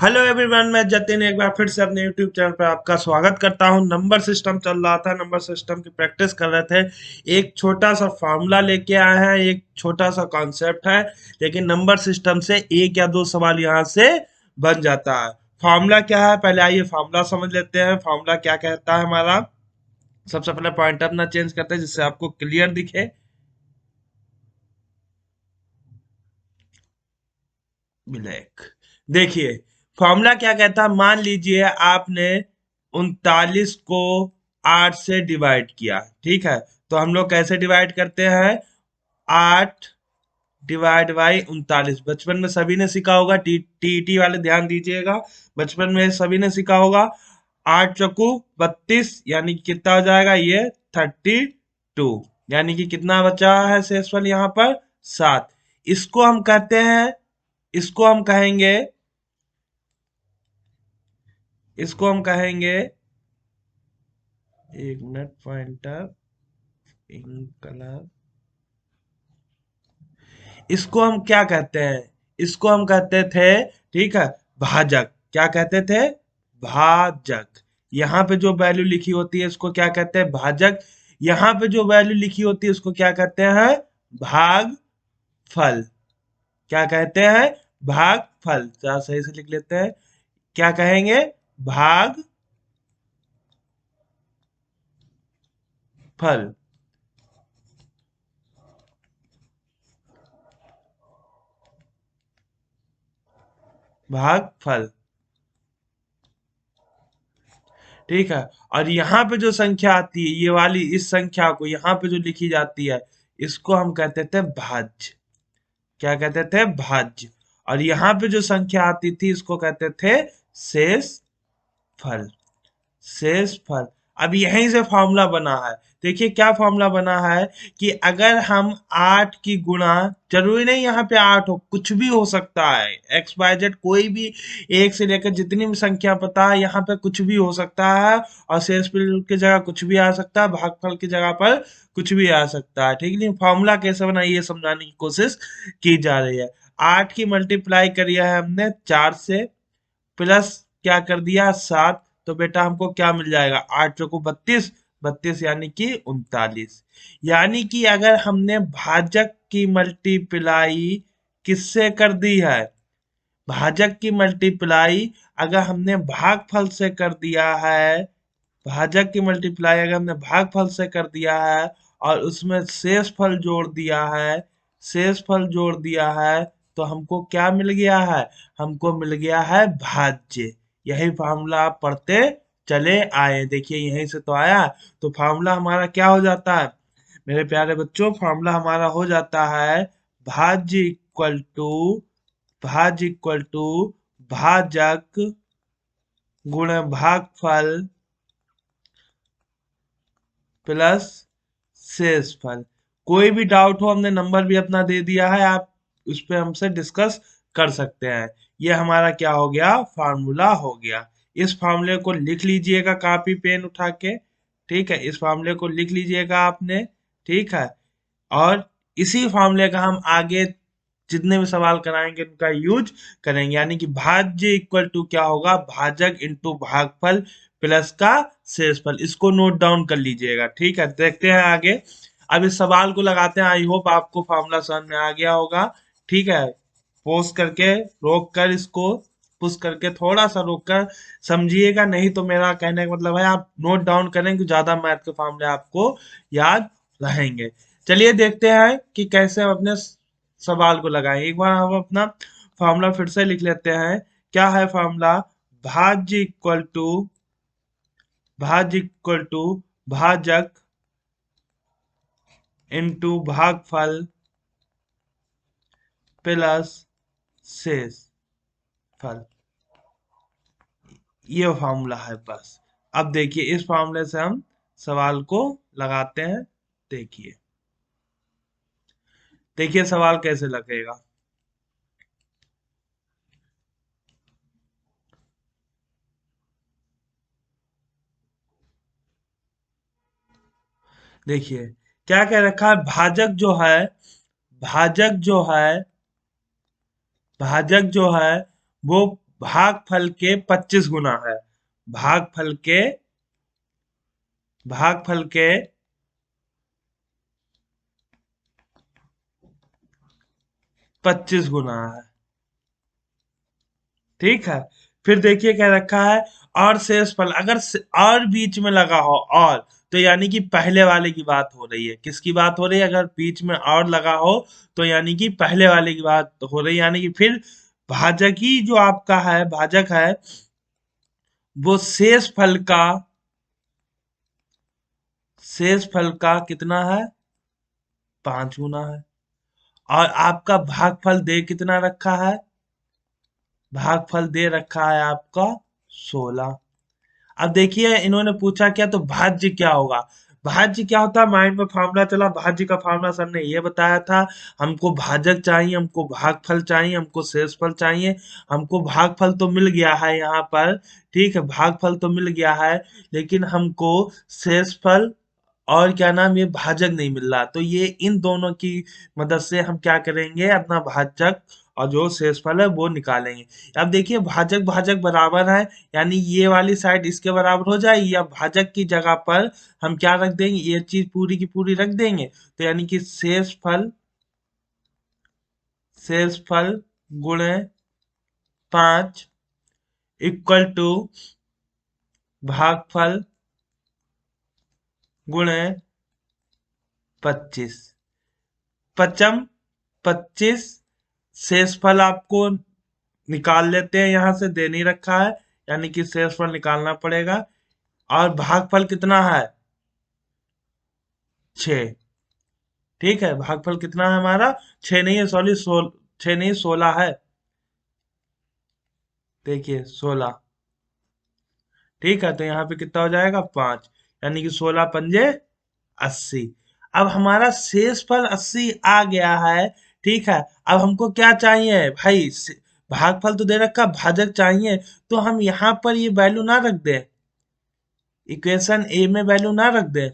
Hello everyone, मैं जतिन एक बार फिर से अपने यूट्यूब चैनल पर आपका स्वागत करता हूं। नंबर सिस्टम चल रहा था, नंबर सिस्टम की प्रैक्टिस कर रहे थे। एक छोटा सा फार्मूला लेके आए हैं, एक छोटा सा कॉन्सेप्ट है, लेकिन नंबर सिस्टम से एक या दो सवाल यहाँ से बन जाता है। फार्मूला क्या है, पहले आइए फार्मूला समझ लेते हैं। फार्मूला क्या कहता है हमारा। सबसे पहले पॉइंट अपना चेंज करते हैं जिससे आपको क्लियर दिखे। ब्लैक। देखिए, फॉर्मूला क्या कहता है। मान लीजिए आपने 39 को 8 से डिवाइड किया, ठीक है। तो हम लोग कैसे डिवाइड करते हैं? 8 डिवाइड बाई 39। बचपन में सभी ने सीखा होगा, टी वाले ध्यान दीजिएगा। बचपन में सभी ने सीखा होगा। 8 चौकू 32, यानी कि कितना हो जाएगा ये? 32। यानी कि कितना बचा है शेषफल यहाँ पर? 7। इसको हम कहते हैं, इसको हम कहेंगे, इसको हम कहेंगे, एक मिनट, पॉइंटर इन कलर। इसको हम क्या कहते हैं? इसको हम कहते थे, ठीक है, भाजक। क्या कहते थे? भाजक। यहाँ पे जो वैल्यू लिखी होती है इसको क्या कहते हैं? भाजक। यहाँ पे जो वैल्यू लिखी होती है उसको क्या कहते हैं? भागफल। क्या कहते हैं? भागफल। जरा सही से लिख लेते हैं। क्या कहेंगे? भागफल। भागफल, ठीक है। और यहाँ पे जो संख्या आती है, ये वाली, इस संख्या को यहाँ पे जो लिखी जाती है इसको हम कहते थे भाज्य। क्या कहते थे? भाज्य। और यहाँ पे जो संख्या आती थी इसको कहते थे शेष फल। शेष फल। अब यहीं से फॉर्मूला बना है। देखिए क्या फॉर्मूला बना है कि अगर हम 8 की गुणा, जरूरी नहीं यहाँ पे 8 हो, कुछ भी हो सकता है, एक्स वाई जेड कोई भी, एक से लेकर जितनी भी संख्या पता है यहाँ पे कुछ भी हो सकता है। और शेषफल की जगह कुछ भी आ सकता है, भागफल की जगह पर कुछ भी आ सकता है, ठीक है। फॉर्मूला कैसे बना ये समझाने की कोशिश की जा रही है। 8 की मल्टीप्लाई करी है हमने 4 से, प्लस क्या कर दिया? 7। तो बेटा हमको क्या मिल जाएगा? 8 चौको 32, 32 यानी कि 39। यानी कि अगर हमने भाजक की मल्टीप्लाई किससे कर दी है? भाजक की मल्टीप्लाई अगर हमने भागफल से कर दिया है, भाजक की मल्टीप्लाई अगर हमने भागफल से कर दिया है और उसमें शेष फल जोड़ दिया है, शेष फल जोड़ दिया है, तो हमको क्या मिल गया है? हमको मिल गया है भाज्य। यही फार्मूला आप पढ़ते चले आए। देखिए यहीं से तो आया। तो फार्मूला हमारा क्या हो जाता है मेरे प्यारे बच्चों? फार्मूला हमारा हो जाता है भाज्य इक्वल टू, भाज्य इक्वल टू भाजक गुण भागफल प्लस शेषफल। कोई भी डाउट हो, हमने नंबर भी अपना दे दिया है, आप उस पे हमसे डिस्कस कर सकते हैं। ये हमारा क्या हो गया? फार्मूला हो गया। इस फार्मूले को लिख लीजिएगा कॉपी पेन उठा के, ठीक है। इस फार्मूले को लिख लीजिएगा आपने, ठीक है। और इसी फार्मूले का हम आगे जितने भी सवाल कराएंगे उनका यूज करेंगे। यानी कि भाज्य इक्वल टू क्या होगा? भाजक इंटू भागफल प्लस का शेषफल। इसको नोट डाउन कर लीजिएगा, ठीक है। देखते हैं आगे। अब इस सवाल को लगाते हैं। आई होप आपको फार्मूला समझ में आ गया होगा, ठीक है। पोस्ट करके, रोक कर, इसको पुश करके थोड़ा सा रोक कर समझिएगा, नहीं तो मेरा कहने का मतलब है आप नोट डाउन करें कि ज्यादा मैथ के फार्मूले आपको याद रहेंगे। चलिए देखते हैं कि कैसे हम अपने सवाल को लगाएं। एक बार हम अपना फार्मूला फिर से लिख लेते हैं। क्या है फार्मूला? भाज्य इक्वल टू, भाज्य इक्वल टू भाजक इंटू भागफल प्लस शेष फल। ये फार्मूला है बस। अब देखिए इस फार्मूले से हम सवाल को लगाते हैं। देखिए, देखिए सवाल कैसे लगेगा। देखिए क्या कह रखा है? भाजक जो है, भाजक जो है, भाजक जो है वो भागफल के 25 गुना है। भागफल के भागफल के 25 गुना है। ठीक है। फिर देखिए क्या रखा है, और शेषफल अगर और बीच में लगा हो और, तो यानी कि पहले वाले की बात हो रही है। किसकी बात हो रही है? अगर बीच में और लगा हो तो यानी कि पहले वाले की बात हो रही है। यानी कि फिर भाजक ही जो आपका है, भाजक है, वो शेषफल का कितना है? 5 गुना है। और आपका भागफल दे कितना रखा है? भागफल दे रखा है आपका 16। अब देखिए इन्होंने पूछा क्या, तो भाज्य क्या होगा? भाज्य क्या होता है? माइंड में फॉर्मूला चला, भाज्य का फॉर्मूला सर ने ये बताया था। हमको भाजक चाहिए, हमको भागफल चाहिए, हमको शेषफल चाहिए। हमको भागफल तो मिल गया है यहाँ पर, ठीक है, भागफल तो मिल गया है, लेकिन हमको शेषफल और क्या नाम, ये भाजक नहीं मिल रहा। तो ये इन दोनों की मदद से हम क्या करेंगे, अपना भाजक और जो शेषफल है वो निकालेंगे। अब देखिए भाजक भाजक बराबर है, यानी ये वाली साइड इसके बराबर हो जाएगी, या भाजक की जगह पर हम क्या रख देंगे, ये चीज पूरी की पूरी रख देंगे। तो यानी कि शेषफल गुणे 5 इक्वल टू भागफल गुणे 25। पचम 25, शेषफल आपको निकाल लेते हैं, यहाँ से दे नहीं रखा है, यानी कि शेषफल निकालना पड़ेगा। और भागफल कितना है? 6। ठीक है, भागफल कितना है हमारा? 6 नहीं है, सॉरी, 6 नहीं, 16 है। देखिए 16। ठीक है, तो यहाँ पे कितना हो जाएगा? 5। यानी कि 16 पंजे 80। अब हमारा शेषफल 80 आ गया है। ठीक है, अब हमको क्या चाहिए भाई? भागफल तो दे रखा, भाजक चाहिए। तो हम यहाँ पर ये वैल्यू ना रख दें, इक्वेशन ए में वैल्यू ना रख दें,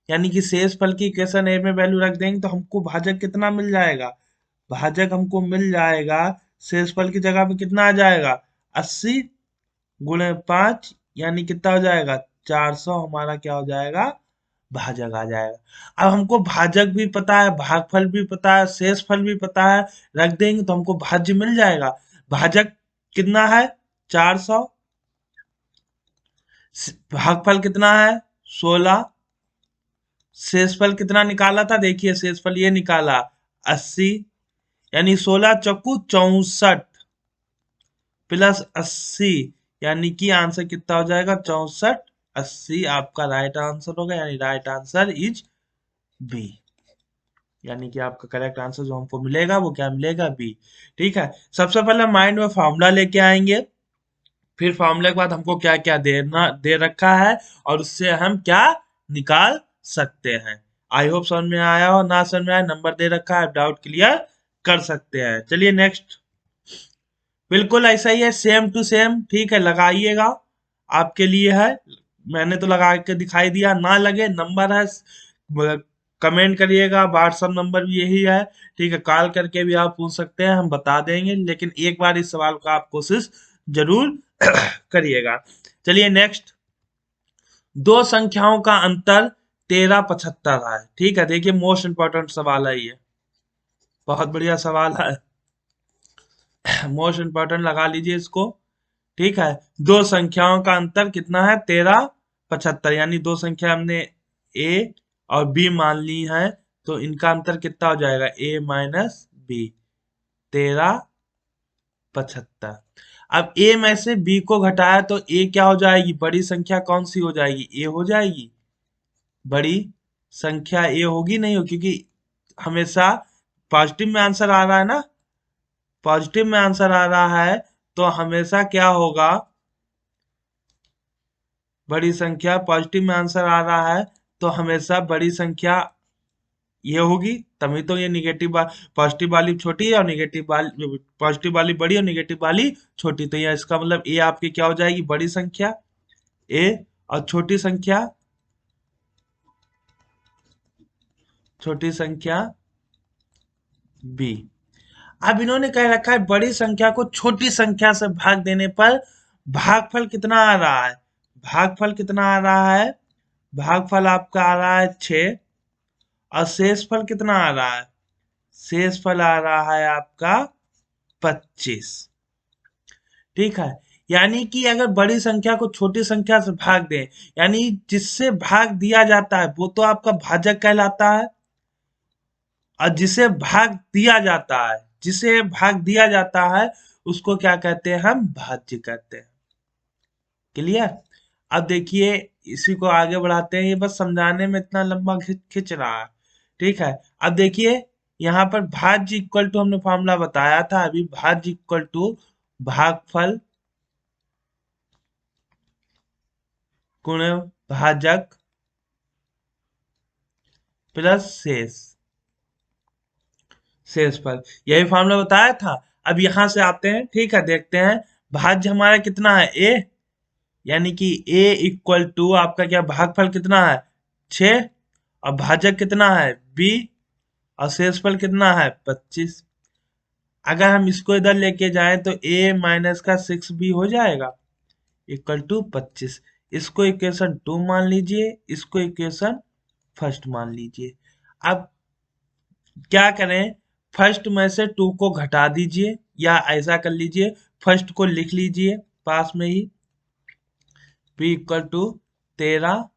यानी कि शेषफल की इक्वेशन ए में वैल्यू रख देंगे तो हमको भाजक कितना मिल जाएगा? भाजक हमको मिल जाएगा, शेषफल की जगह पे कितना आ जाएगा? 80 गुणे 5, यानी कितना हो जाएगा? 400 हमारा क्या हो जाएगा? भाजक आ जाएगा। अब हमको भाजक भी पता है, भागफल भी पता है, शेषफल भी पता है, रख देंगे तो हमको भाज्य मिल जाएगा। भाजक कितना है? 400। भागफल कितना है? 16। शेषफल कितना निकाला था? देखिए शेषफल ये निकाला 80, यानी 16 चौकू 64 प्लस 80, यानी कि आंसर कितना हो जाएगा? 64। 80 आपका राइट आंसर होगा, यानी राइट आंसर इज बी। यानी कि आपका करेक्ट आंसर जो हमको मिलेगा वो क्या मिलेगा? बी। ठीक है, सबसे पहले माइंड में फॉर्मूला लेके आएंगे, फिर फॉर्मूले के बाद हमको क्या क्या देना दे रखा है और उससे हम क्या निकाल सकते हैं। आई होप समझ में आया हो, ना समझ में आया नंबर दे रखा है, डाउट क्लियर कर सकते हैं। चलिए नेक्स्ट। बिल्कुल ऐसा ही है, सेम टू सेम। ठीक है, लगाइएगा, आपके लिए है। मैंने तो लगा के दिखाई दिया, ना लगे नंबर है, कमेंट करिएगा। व्हाट्सअप नंबर भी यही है। ठीक है, कॉल करके भी आप पूछ सकते हैं, हम बता देंगे, लेकिन एक बार इस सवाल का आप कोशिश जरूर करिएगा। चलिए नेक्स्ट। दो संख्याओं का अंतर 1375 है। ठीक है, देखिए मोस्ट इंपॉर्टेंट सवाल है ये, बहुत बढ़िया सवाल है, मोस्ट इंपॉर्टेंट लगा लीजिए इसको। ठीक है, दो संख्याओं का अंतर कितना है? 1375, यानी दो संख्या हमने ए और बी मान ली है, तो इनका अंतर कितना हो जाएगा? ए माइनस बी, 1375। अब ए में से बी को घटाया तो ए क्या हो जाएगी? बड़ी संख्या कौन सी हो जाएगी? ए हो जाएगी। बड़ी संख्या ए होगी, नहीं हो, क्योंकि हमेशा पॉजिटिव में आंसर आ रहा है ना, पॉजिटिव में आंसर आ रहा है, तो हमेशा क्या होगा? बड़ी संख्या, पॉजिटिव में आंसर आ रहा है तो हमेशा बड़ी संख्या ये होगी, तभी तो ये निगेटिव पॉजिटिव वाली छोटी है और निगेटिव वाली, पॉजिटिव वाली बड़ी और निगेटिव वाली छोटी। तो ये इसका मतलब ए आपकी क्या हो जाएगी? बड़ी संख्या ए, और छोटी संख्या बी। अब इन्होंने कह रखा है बड़ी संख्या को छोटी संख्या से भाग देने पर भागफल कितना आ रहा है। भागफल कितना आ रहा है, भागफल आपका आ रहा है 6 और शेषफल कितना आ रहा है, शेषफल आ रहा है आपका 25। ठीक है, यानी कि अगर बड़ी संख्या को छोटी संख्या से भाग दें, यानी जिससे भाग दिया जाता है वो तो आपका भाजक कहलाता है, और जिसे भाग दिया जाता है, जिसे भाग दिया जाता है उसको क्या कहते हैं, हम भाज्य कहते हैं। क्लियर। अब देखिए इसी को आगे बढ़ाते हैं, ये बस समझाने में इतना लंबा खिंच रहा है। ठीक है, अब देखिए यहाँ पर भाज्य इक्वल टू हमने फॉर्मूला बताया था अभी, भाज्य इक्वल टू भागफल गुणे भाजक प्लस शेष, शेषफल, यही फॉर्मूला बताया था। अब यहाँ से आते हैं, ठीक है, देखते हैं भाज्य हमारा कितना है a, यानी कि a इक्वल टू आपका क्या भागफल कितना है 6 और भाजक कितना है b और शेषफल कितना है 25। अगर हम इसको इधर लेके जाएं तो a माइनस का 6b हो जाएगा इक्वल टू 25। इसको इक्वेशन 2 मान लीजिए, इसको इक्वेशन फर्स्ट मान लीजिए। अब क्या करें, फर्स्ट में से 2 को घटा दीजिए या ऐसा कर लीजिए, फर्स्ट को लिख लीजिए पास में ही, p इक्वल टू 1375,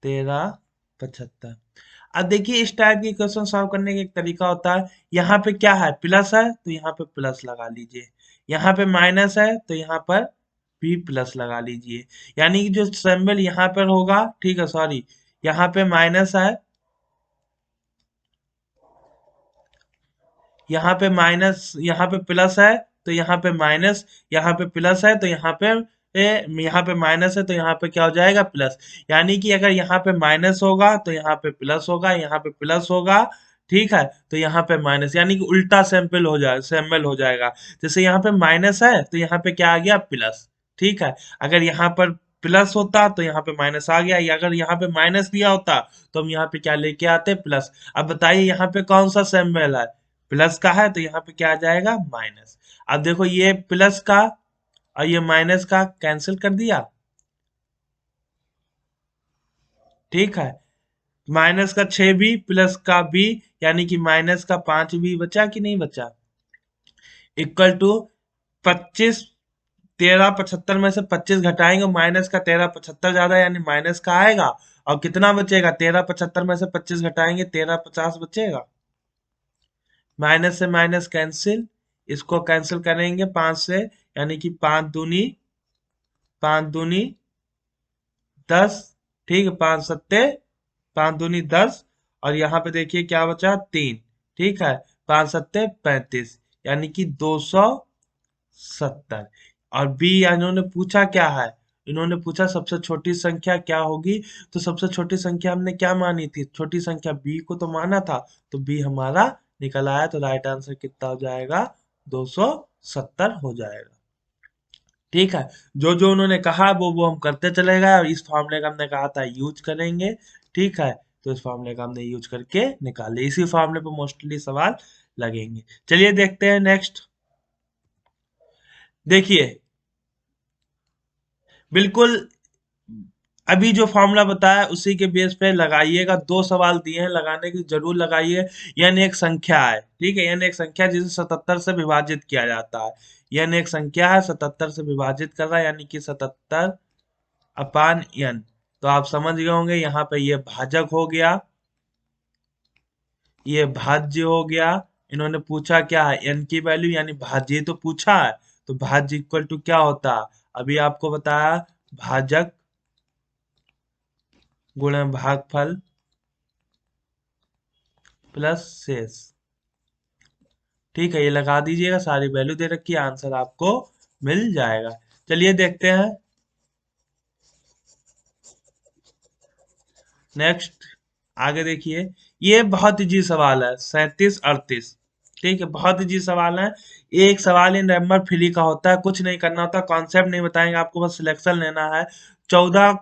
1375। अब देखिए इस टाइप की क्वेश्चन सॉल्व करने का एक तरीका होता है, यहाँ पे क्या है प्लस है तो यहाँ पे प्लस लगा लीजिए, यहाँ पे माइनस है तो यहाँ पर भी प्लस लगा लीजिए, यानी कि जो सिंबल यहाँ पर होगा, ठीक है सॉरी, यहाँ पे माइनस है, यहाँ पे माइनस, यहाँ पे प्लस है तो यहाँ पे माइनस, यहाँ पे प्लस है तो यहाँ पे माइनस है तो यहाँ पे क्या हो जाएगा प्लस। यानी कि अगर यहाँ पे माइनस होगा तो यहाँ पे प्लस होगा, यहाँ पे प्लस होगा, ठीक है, तो यहाँ पे माइनस, यानी कि उल्टा सैंपल हो जाए, सैंपल हो जाएगा। जैसे यहाँ पे माइनस है तो यहाँ पे क्या आ गया प्लस, ठीक है। अगर यहाँ पर प्लस होता तो यहाँ पे माइनस आ गया, या अगर यहाँ पे माइनस दिया होता तो हम यहाँ पे क्या लेके आते प्लस। अब बताइए यहाँ पे कौन सा सैंपल है, प्लस का है तो यहाँ पे क्या आ जाएगा माइनस। अब देखो ये प्लस का और ये माइनस का कैंसिल कर दिया, ठीक है, माइनस का 6 भी प्लस का भी, यानी कि माइनस का 5 भी बचा कि नहीं बचा, इक्वल टू 25। 1375 में से 25 घटाएंगे, माइनस का 1375 ज्यादा यानी माइनस का आएगा, और कितना बचेगा 1375 में से 25 घटाएंगे 1350 बचेगा, माइनस से माइनस कैंसिल, इसको कैंसिल करेंगे 5 से, यानी कि 5 दूनी 10, ठीक है, 5 सत्ते 5 दूनी 10, और यहाँ पे देखिए क्या बचा 3, ठीक है, 5 सत्ते 35, यानी कि 270। और बी इन्होंने पूछा क्या है, इन्होंने पूछा सबसे छोटी संख्या क्या होगी, तो सबसे छोटी संख्या हमने क्या मानी थी, छोटी संख्या बी को तो माना था, तो बी हमारा निकल आया, तो राइट आंसर कितना हो जाएगा 270 हो जाएगा। ठीक है, जो जो उन्होंने कहा वो हम करते चले गए, और इस फॉर्मूले का हमने कहा था यूज करेंगे, ठीक है, तो इस फॉर्मूले का हमने यूज करके निकाले, इसी फॉर्मूले पे मोस्टली सवाल लगेंगे। चलिए देखते हैं नेक्स्ट। देखिए बिल्कुल अभी जो फॉर्मूला बताया उसी के बेस पे लगाइएगा, 2 सवाल दिए हैं, लगाने की जरूर लगाइए। यन एक संख्या है, ठीक है, यन एक संख्या जिसे 77 से विभाजित किया जाता है, यन एक संख्या है 77 से विभाजित कर रहा है, यानी कि 77 अपान यन। तो आप समझ गए होंगे, यहाँ पे ये भाजक हो गया, ये भाज्य हो गया। इन्होंने पूछा क्या है n की वैल्यू, यानी भाज्य तो पूछा है, तो भाज्य इक्वल टू क्या होता है, अभी आपको बताया भाजक गुणा भागफल प्लस शेष। ठीक है, ये लगा दीजिएगा, सारी वैल्यू दे रखी है, आंसर आपको मिल जाएगा। चलिए देखते हैं नेक्स्ट, आगे देखिए, ये बहुत इजी सवाल है 37 38, ठीक है, बहुत इजी सवाल है। एक सवाल इन नंबर फ्री का होता है, कुछ नहीं करना होता, कॉन्सेप्ट नहीं बताएंगे आपको, बस सिलेक्शन लेना है। 14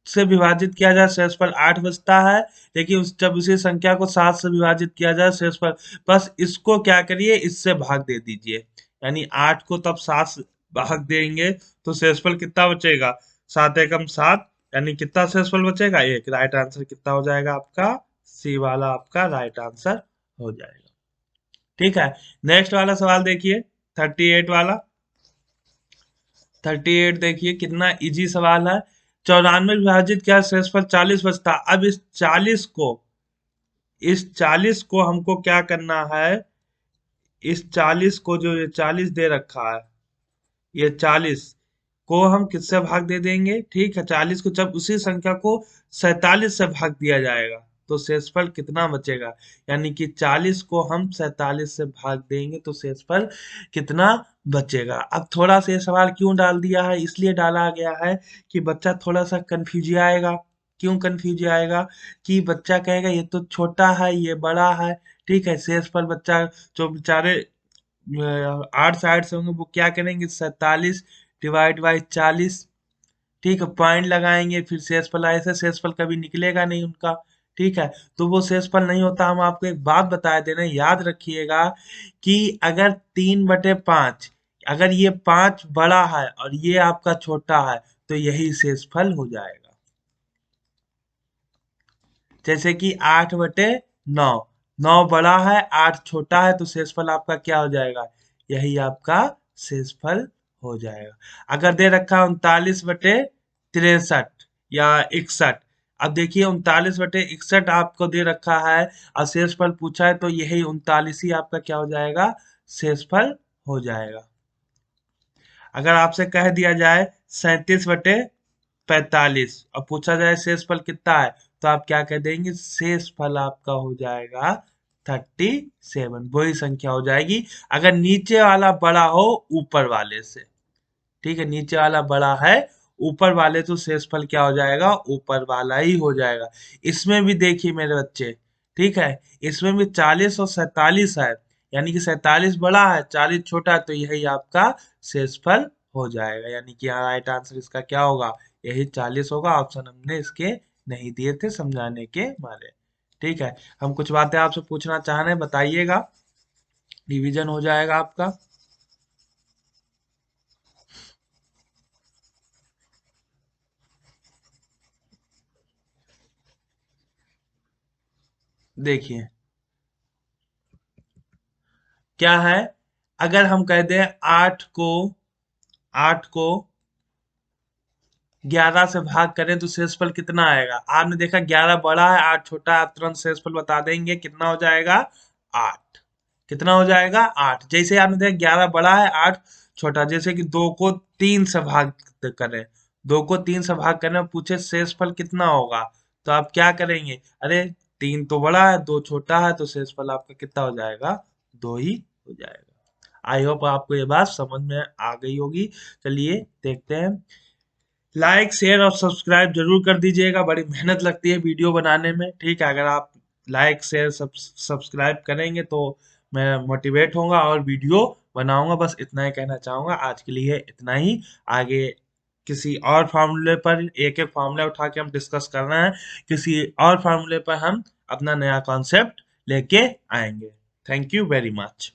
से विभाजित किया जाए शेषफल 8 बचता है, लेकिन जब उसी संख्या को 7 से विभाजित किया जाए शेषफल, बस इसको क्या करिए, इससे भाग दे दीजिए, यानी 8 को तब 7 से भाग देंगे तो शेषफल कितना बचेगा, 7 एकम 7, यानी कितना शेषफल बचेगा 1। राइट आंसर कितना हो जाएगा आपका, सी वाला आपका राइट आंसर हो जाएगा। ठीक है, नेक्स्ट वाला सवाल देखिए 38 वाला। 38 देखिए कितना इजी सवाल है। 94 विभाजित क्या शेषफल 40 बचता। अब इस 40 को हमको क्या करना है, इस 40 को जो ये 40 दे रखा है, ये 40 को हम किससे भाग दे देंगे, ठीक है, 40 को जब उसी संख्या को 47 से भाग दिया जाएगा तो शेषफल कितना बचेगा, यानी कि 40 को हम 47 से भाग देंगे तो शेषफल कितना बचेगा। अब थोड़ा सा ये सवाल क्यों डाल दिया है, इसलिए डाला गया है कि बच्चा थोड़ा सा कंफ्यूज आएगा। क्यों कंफ्यूज आएगा, कि बच्चा कहेगा ये तो छोटा है ये बड़ा है, ठीक है, शेषफल बच्चा जो बेचारे 8 साइड से होंगे वो क्या करेंगे, 47 डिवाइड बाई 40, ठीक है, पॉइंट लगाएंगे, फिर शेषफल ऐसे शेषफल कभी निकलेगा नहीं उनका, ठीक है, तो वो शेषफल नहीं होता। हम आपको एक बात बता दे रहे हैं, याद रखिएगा कि अगर 3/5, अगर ये 5 बड़ा है और ये आपका छोटा है तो यही शेषफल हो जाएगा। जैसे कि 8/9, 9 बड़ा है 8 छोटा है तो शेषफल आपका क्या हो जाएगा, यही आपका शेषफल हो जाएगा। अगर दे रखा है 39/63 या 61, अब देखिए 39/61 आपको दे रखा है और शेषफल पूछा है तो यही 39 ही आपका क्या हो जाएगा, शेषफल हो जाएगा। अगर आपसे कह दिया जाए 37/45 और पूछा जाए शेषफल कितना है, तो आप क्या कह देंगे, शेषफल आपका हो जाएगा 37, वही संख्या हो जाएगी। अगर नीचे वाला बड़ा हो ऊपर वाले से, ठीक है, नीचे वाला बड़ा है ऊपर वाले तो शेषफल क्या हो जाएगा, ऊपर वाला ही हो जाएगा। इसमें भी देखिए मेरे बच्चे, ठीक है, इसमें भी 40 और 47 है, यानी कि 47 बड़ा है 40 छोटा है तो यही आपका शेषफल हो जाएगा, यानी कि यहाँ राइट आंसर इसका क्या होगा, यही 40 होगा। ऑप्शन हमने इसके नहीं दिए थे समझाने के मारे। ठीक है, हम कुछ बातें आपसे पूछना चाह रहे हैं, बताइएगा, रिवीजन हो जाएगा आपका। देखिए क्या है, अगर हम कह दें 8 को 11 से भाग करें तो शेषफल कितना आएगा। आपने देखा 11 बड़ा है 8 छोटा है, आप तुरंत शेषफल बता देंगे कितना हो जाएगा, 8। कितना हो जाएगा, 8। जैसे आपने देखा 11 बड़ा है 8 छोटा, जैसे कि 2 को 3 से भाग करें, 2 को 3 से भाग करने में पूछे शेषफल कितना होगा, तो आप क्या करेंगे, अरे 3 तो बड़ा है 2 छोटा है तो शेषफल आपका कितना हो जाएगा, 2 ही हो जाएगा। आई होप आपको ये बात समझ में आ गई होगी। चलिए देखते हैं, लाइक शेयर और सब्सक्राइब जरूर कर दीजिएगा, बड़ी मेहनत लगती है वीडियो बनाने में, ठीक है, अगर आप लाइक शेयर सब्सक्राइब करेंगे तो मैं मोटिवेट होऊंगा और वीडियो बनाऊंगा। बस इतना ही कहना चाहूंगा, आज के लिए इतना ही। आगे किसी और फार्मूले पर एक एक फार्मूला उठा के हम डिस्कस कर रहे हैं, किसी और फार्मूले पर हम अपना नया कॉन्सेप्ट लेके आएंगे। Thank you very much.